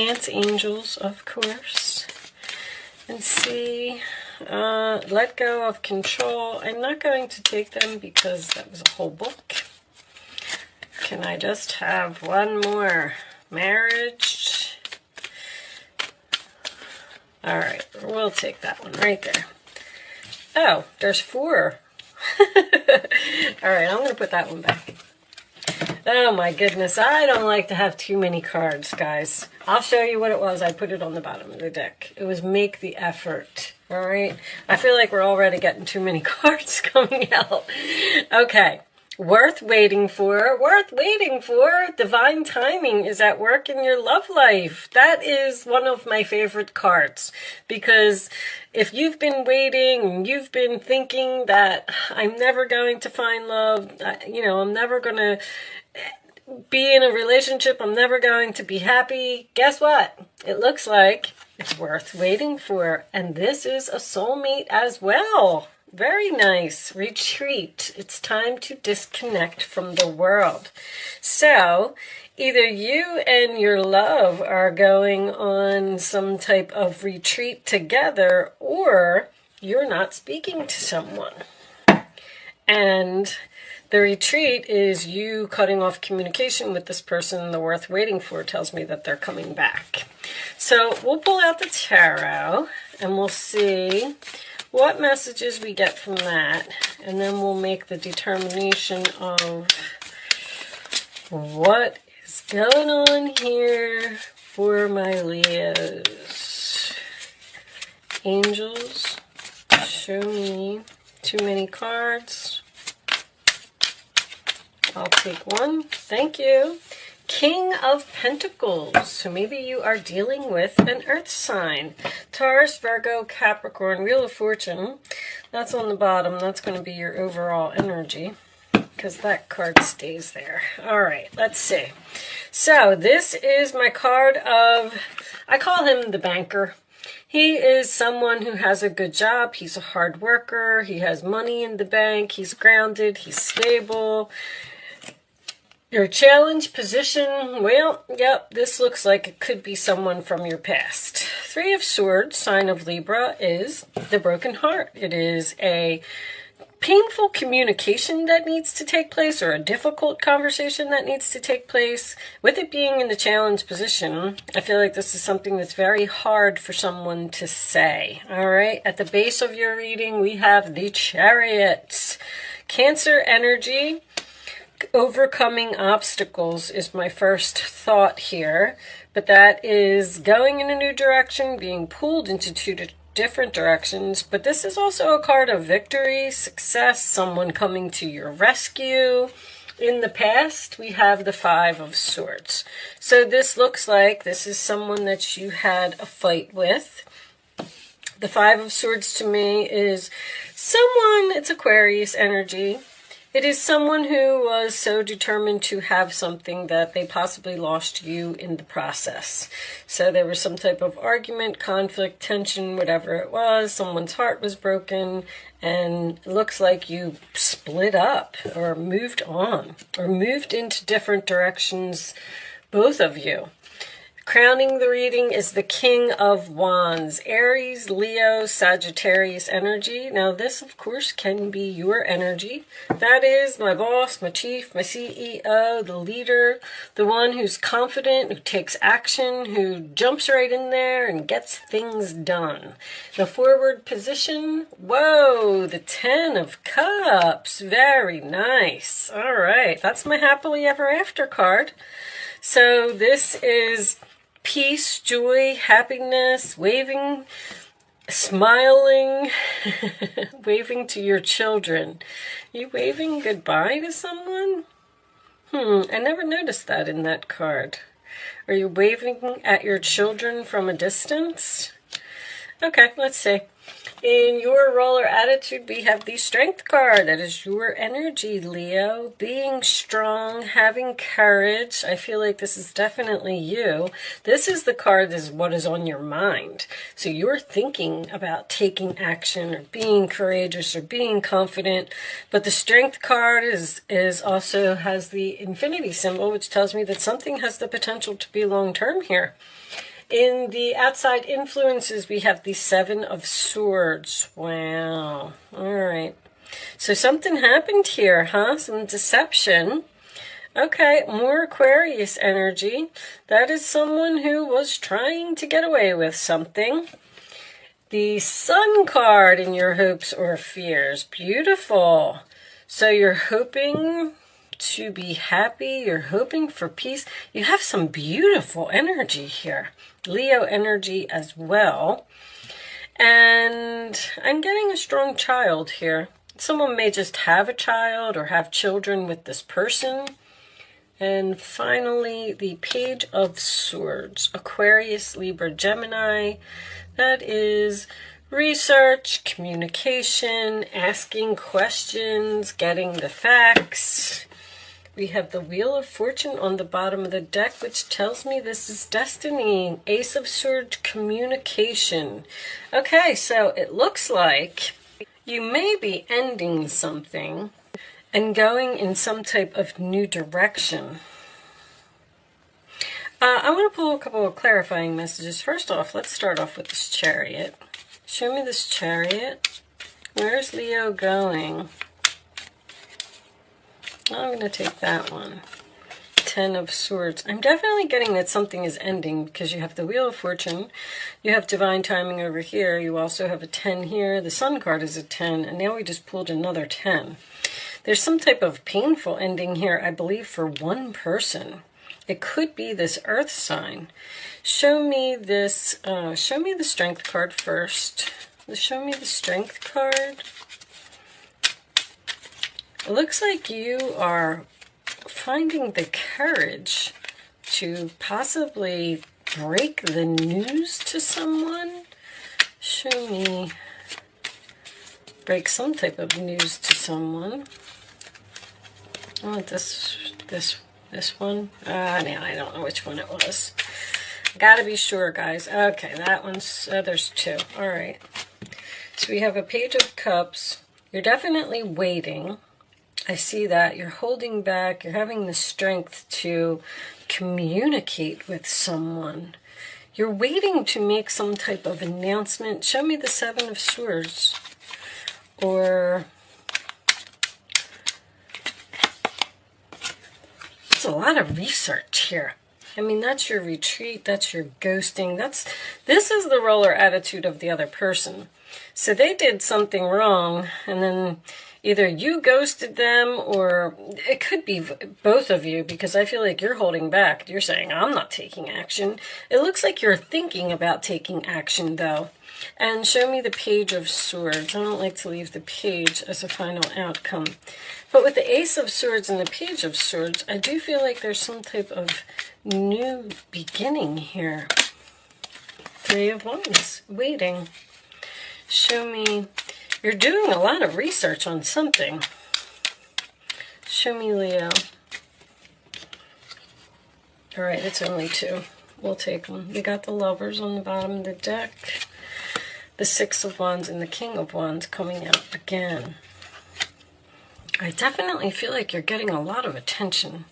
Angels, of course, and see, let go of control. I'm not going to take them because that was a whole book. Can I just have one more? Marriage. All right, we'll take that one right there. Oh, there's 4. All right, I'm going to put that one back. Oh my goodness, I don't like to have too many cards, guys. I'll show you what it was. I put it on the bottom of the deck. It was make the effort, all right? I feel like we're already getting too many cards coming out. Okay, worth waiting for, divine timing is at work in your love life. That is one of my favorite cards, because if you've been waiting, you've been thinking that I'm never going to find love, I'm never going to be in a relationship, I'm never going to be happy. Guess what? It looks like it's worth waiting for. And this is a soulmate as well. Very nice. Retreat. It's time to disconnect from the world. So either you and your love are going on some type of retreat together, or you're not speaking to someone. And the retreat is you cutting off communication with this person. The worth waiting for tells me that they're coming back. So we'll pull out the tarot and we'll see what messages we get from that. And then we'll make the determination of what is going on here for my Leos. Angels, show me. Too many cards. I'll take one. Thank you. King of Pentacles. So maybe you are dealing with an earth sign. Taurus, Virgo, Capricorn, Wheel of Fortune. That's on the bottom. That's going to be your overall energy, because that card stays there. All right, let's see. So this is my card of, I call him the banker. He is someone who has a good job. He's a hard worker. He has money in the bank. He's grounded. He's stable. Your challenge position, well, yep, this looks like it could be someone from your past. 3 of Swords, sign of Libra, is the broken heart. It is a painful communication that needs to take place, or a difficult conversation that needs to take place. With it being in the challenge position, I feel like this is something that's very hard for someone to say. All right, at the base of your reading, we have the Chariot. Cancer energy. Overcoming obstacles is my first thought here, but that is going in a new direction, being pulled into 2 different directions. But this is also a card of victory, success, someone coming to your rescue. In the past, we have the 5 of Swords. So this looks like this is someone that you had a fight with. The 5 of Swords to me is someone, it's Aquarius energy. It is someone who was so determined to have something that they possibly lost you in the process. So there was some type of argument, conflict, tension, whatever it was. Someone's heart was broken, and it looks like you split up or moved on or moved into different directions, both of you. Crowning the reading is the King of Wands, Aries, Leo, Sagittarius energy. Now this, of course, can be your energy. That is my boss, my chief, my CEO, the leader, the one who's confident, who takes action, who jumps right in there and gets things done. The forward position, whoa, the 10 of Cups, very nice. All right, that's my happily ever after card. So this is peace, joy, happiness, waving, smiling, waving to your children. You waving goodbye to someone? I never noticed that in that card. Are you waving at your children from a distance? Okay, let's see. In your roller attitude, we have the Strength card. That is your energy, Leo. Being strong, having courage. I feel like this is definitely you. This is the card that is what is on your mind. So you're thinking about taking action or being courageous or being confident. But the Strength card is also has the infinity symbol, which tells me that something has the potential to be long-term here. In the outside influences, we have the Seven of Swords. Wow. All right. So something happened here, huh? Some deception. Okay, more Aquarius energy. That is someone who was trying to get away with something. The Sun card in your hopes or fears. Beautiful. So you're hoping to be happy. You're hoping for peace. You have some beautiful energy here. Leo energy as well. And I'm getting a strong child here. Someone may just have a child or have children with this person. And finally, the Page of Swords. Aquarius, Libra, Gemini. That is research, communication, asking questions, getting the facts. We have the Wheel of Fortune on the bottom of the deck, which tells me this is destiny. Ace of Swords, communication. Okay, so it looks like you may be ending something and going in some type of new direction. I want to pull a couple of clarifying messages. First off, let's start off with this Chariot. Show me this Chariot. Where's Leo going? I'm going to take that one. Ten of Swords. I'm definitely getting that something is ending because you have the Wheel of Fortune. You have divine timing over here. You also have a 10 here. The Sun card is a 10. And now we just pulled another 10. There's some type of painful ending here, I believe, for one person. It could be this Earth sign. Show me this. Show me the Strength card first. Show me the Strength card. It looks like you are finding the courage to possibly break the news to someone. Show me. Break some type of news to someone. Oh, this one. Now I don't know which one it was. Gotta be sure, guys. Okay, that one's, there's two. All right. So we have a Page of Cups. You're definitely waiting. I see that. You're holding back. You're having the strength to communicate with someone. You're waiting to make some type of announcement. Show me the Seven of Swords. Or it's a lot of research here. I mean, that's your retreat, that's your ghosting. This is the roller attitude of the other person. So they did something wrong, and then either you ghosted them, or it could be both of you, because I feel like you're holding back. You're saying, I'm not taking action. It looks like you're thinking about taking action, though. And show me the Page of Swords. I don't like to leave the page as a final outcome. But with the Ace of Swords and the Page of Swords, I do feel like there's some type of new beginning here. Three of Wands, waiting. Show me, you're doing a lot of research on something. Show me Leo. All right, it's only two. We'll take them. We got the Lovers on the bottom of the deck. The Six of Wands and the King of Wands coming out again. I definitely feel like you're getting a lot of attention.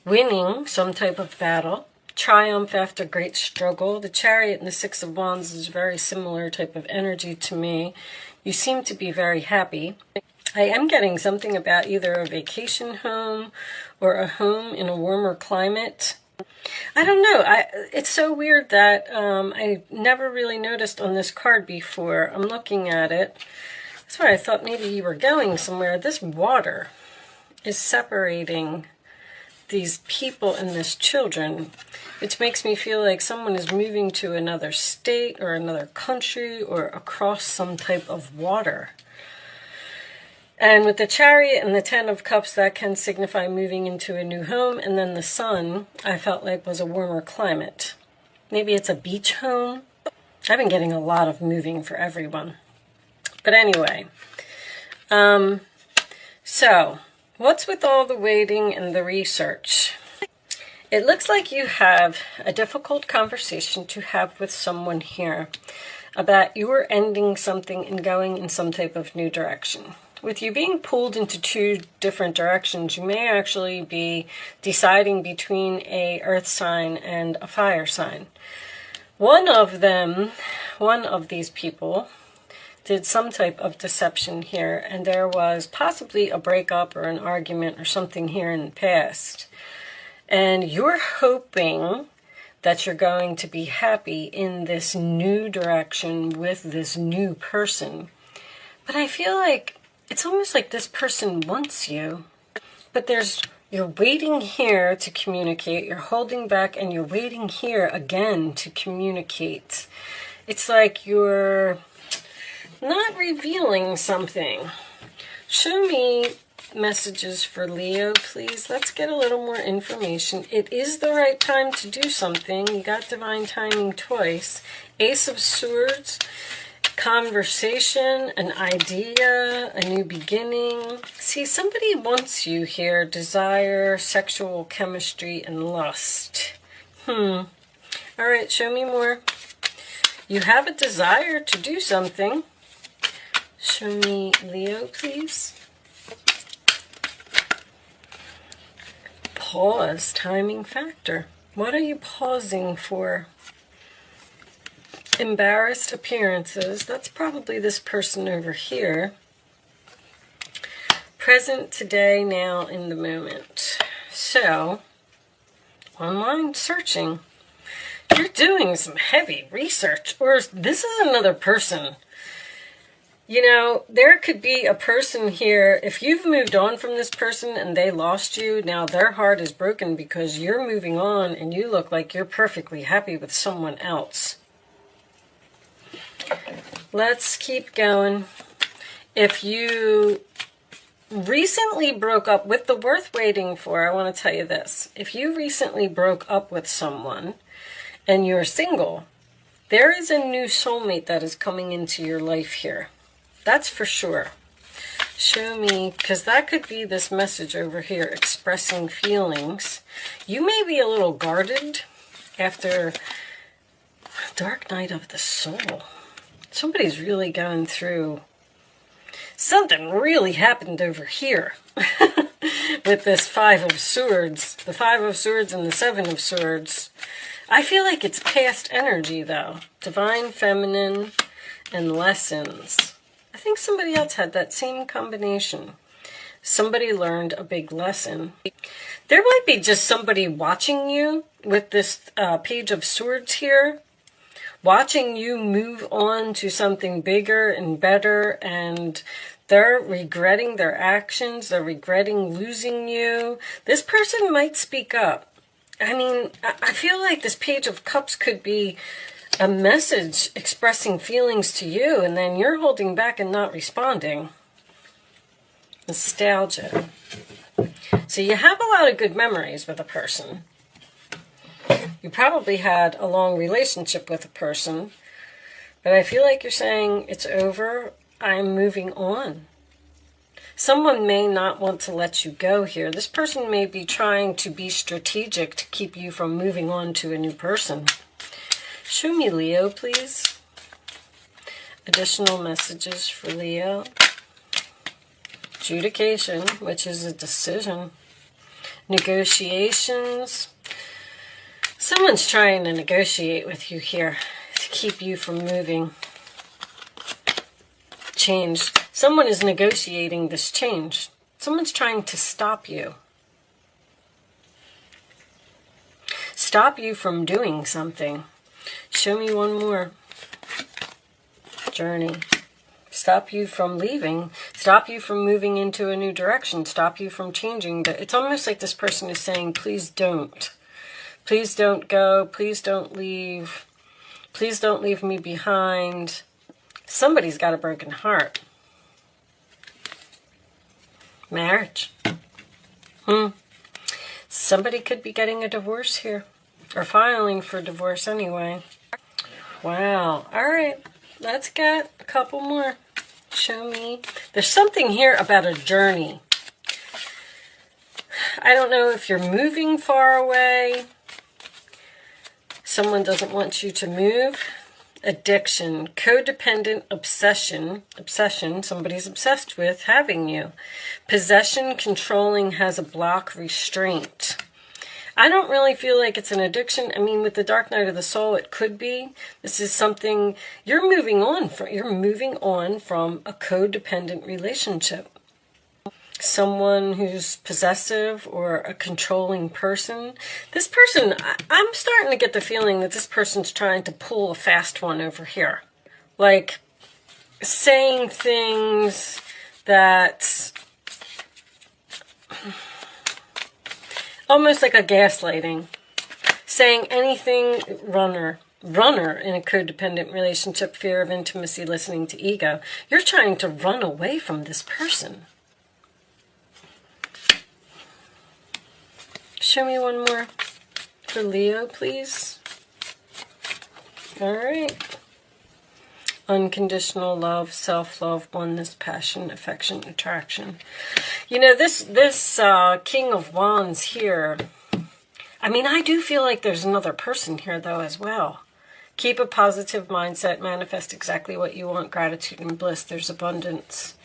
Winning some type of battle. Triumph after great struggle. The Chariot and the Six of Wands is very similar type of energy to me. You seem to be very happy. I am getting something about either a vacation home or a home in a warmer climate. I don't know. It's so weird that I never really noticed on this card before. I'm looking at it. That's why I thought maybe you were going somewhere. This water is separating these people and this children, which makes me feel like someone is moving to another state or another country or across some type of water. And with the Chariot and the Ten of Cups, that can signify moving into a new home. And then the Sun, I felt like, was a warmer climate. Maybe it's a beach home. I've been getting a lot of moving for everyone. But anyway, so what's with all the waiting and the research? It looks like you have a difficult conversation to have with someone here about you are ending something and going in some type of new direction. With you being pulled into two different directions, you may actually be deciding between a earth sign and a fire sign. One of these people did some type of deception here, and there was possibly a breakup or an argument or something here in the past. And you're hoping that you're going to be happy in this new direction with this new person. But I feel like it's almost like this person wants you, but you're waiting here to communicate, you're holding back, and you're waiting here again to communicate. It's like you're not revealing something. Show me messages for Leo, please. Let's get a little more information. It is the right time to do something. You got divine timing twice. Ace of Swords, conversation, an idea, a new beginning. See, somebody wants you here. Desire, sexual chemistry, and lust. All right, show me more. You have a desire to do something. Show me Leo, please. Pause, timing factor. What are you pausing for? Embarrassed appearances. That's probably this person over here. Present, today, now, in the moment. So, online searching. You're doing some heavy research, or this is another person. You know, there could be a person here, if you've moved on from this person and they lost you, now their heart is broken because you're moving on and you look like you're perfectly happy with someone else. Let's keep going. If you recently broke up with the worth waiting for, I want to tell you this. If you recently broke up with someone and you're single, there is a new soulmate that is coming into your life here. That's for sure. Show me, because that could be this message over here, expressing feelings. You may be a little guarded after dark night of the soul. Somebody's really going through something. Really happened over here with this Five of Swords. The Five of Swords and the Seven of Swords. I feel like it's past energy, though. Divine Feminine and lessons. I think somebody else had that same combination. Somebody learned a big lesson. There might be just somebody watching you with this Page of Swords here, watching you move on to something bigger and better, and they're regretting their actions. They're regretting losing you. This person might speak up. I mean, I feel like this Page of Cups could be a message expressing feelings to you, and then you're holding back and not responding. Nostalgia. So you have a lot of good memories with a person. You probably had a long relationship with a person, but I feel like you're saying, it's over, I'm moving on. Someone may not want to let you go here. This person may be trying to be strategic to keep you from moving on to a new person. Show me Leo, please. Additional messages for Leo. Adjudication, which is a decision. Negotiations. Someone's trying to negotiate with you here to keep you from moving. Change. Someone is negotiating this change. Someone's trying to stop you. Stop you from doing something. Show me one more. Journey. Stop you from leaving. Stop you from moving into a new direction. Stop you from changing. It's almost like this person is saying, please don't. Please don't go. Please don't leave. Please don't leave me behind. Somebody's got a broken heart. Marriage. Somebody could be getting a divorce here. Or filing for divorce anyway. Wow. All right. Let's get a couple more. Show me. There's something here about a journey. I don't know if you're moving far away. Someone doesn't want you to move. Addiction. Codependent obsession. Obsession. Somebody's obsessed with having you. Possession. Controlling. Has a block. Restraint. I don't really feel like it's an addiction. I mean, with the dark night of the soul, it could be. This is something you're moving on from. You're moving on from a codependent relationship. Someone who's possessive or a controlling person. This person, I'm starting to get the feeling that this person's trying to pull a fast one over here. Like saying things that almost like a gaslighting. Saying anything runner in a codependent relationship, fear of intimacy, listening to ego. You're trying to run away from this person. Show me one more for Leo, please. All right. Unconditional love, self-love, oneness, passion, affection, attraction. You know, this King of Wands here, I mean, I do feel like there's another person here, though, as well. Keep a positive mindset, manifest exactly what you want, gratitude and bliss. There's abundance.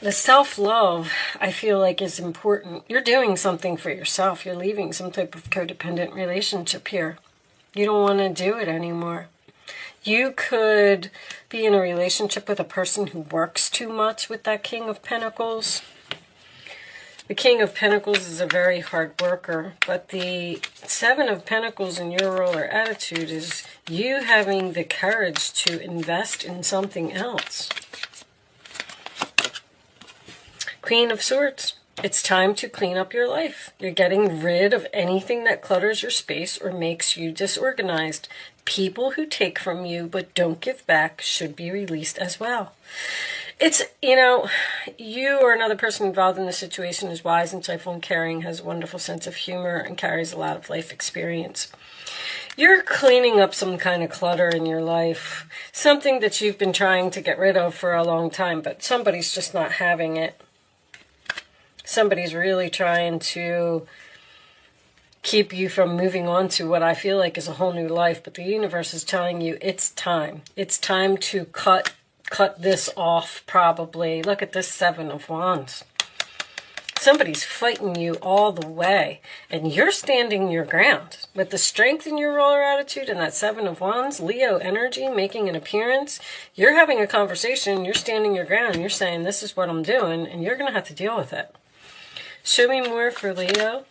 The self-love, I feel like, is important. You're doing something for yourself. You're leaving some type of codependent relationship here. You don't want to do it anymore. You could be in a relationship with a person who works too much with that King of Pentacles. The King of Pentacles is a very hard worker, but the Seven of Pentacles in your role or attitude is you having the courage to invest in something else. Queen of Swords. It's time to clean up your life. You're getting rid of anything that clutters your space or makes you disorganized. People who take from you but don't give back should be released as well. It's, you know, you or another person involved in the situation is wise, insightful, and caring, has a wonderful sense of humor, and carries a lot of life experience. You're cleaning up some kind of clutter in your life, something that you've been trying to get rid of for a long time, but somebody's just not having it. Somebody's really trying to keep you from moving on to what I feel like is a whole new life, but the universe is telling you it's time. It's time to cut this off, probably. Look at this Seven of Wands. Somebody's fighting you all the way, and you're standing your ground. With the strength in your roller attitude and that Seven of Wands, Leo energy making an appearance, you're having a conversation, you're standing your ground, you're saying, this is what I'm doing, and you're going to have to deal with it. Show me more for Leo.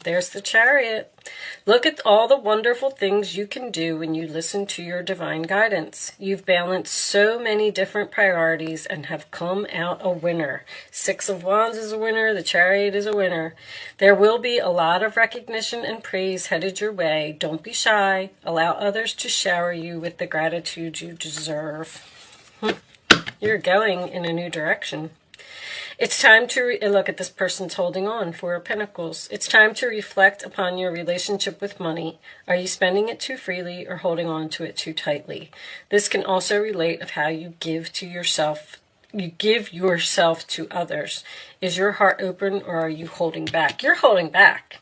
There's the Chariot. Look at all the wonderful things you can do when you listen to your divine guidance. You've balanced so many different priorities and have come out a winner. Six of Wands is a winner. The Chariot is a winner. There will be a lot of recognition and praise headed your way. Don't be shy. Allow others to shower you with the gratitude you deserve. You're going in a new direction. It's time to look at this person's holding on, Four of Pentacles. It's time to reflect upon your relationship with money. Are you spending it too freely or holding on to it too tightly? This can also relate of how you give to yourself. You give yourself to others. Is your heart open or are you holding back? You're holding back.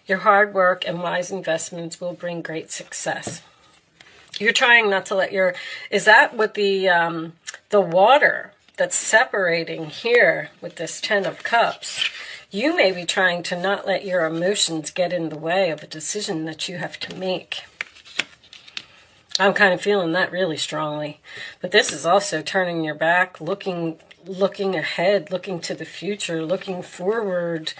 Your hard work and wise investments will bring great success. You're trying not to let your... Is that what the water that's separating here with this Ten of Cups? You may be trying to not let your emotions get in the way of a decision that you have to make. I'm kind of feeling that really strongly. But this is also turning your back, looking ahead, looking to the future, looking forward.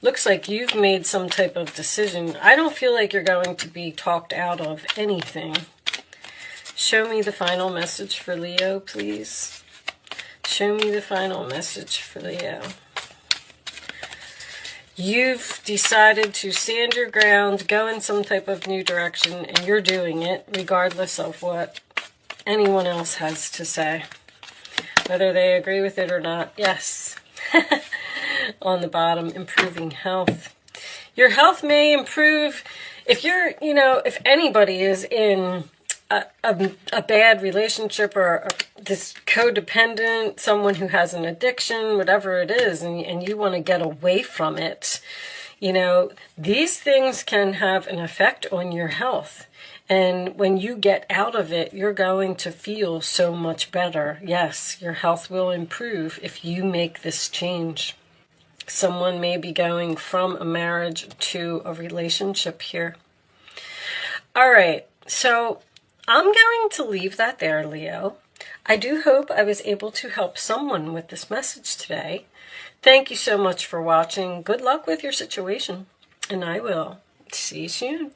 Looks like you've made some type of decision. I don't feel like you're going to be talked out of anything. Show me the final message for Leo, please. Show me the final message for Leo. You've decided to stand your ground, go in some type of new direction, and you're doing it regardless of what anyone else has to say. Whether they agree with it or not. Yes. On the bottom, improving health. Your health may improve if you're, if anybody is in a bad relationship or this codependent, someone who has an addiction, whatever it is, and you want to get away from it, these things can have an effect on your health. And when you get out of it, you're going to feel so much better. Yes, your health will improve if you make this change. Someone may be going from a marriage to a relationship here. All right, so I'm going to leave that there, Leo. I do hope I was able to help someone with this message today. Thank you so much for watching. Good luck with your situation, and I will see you soon.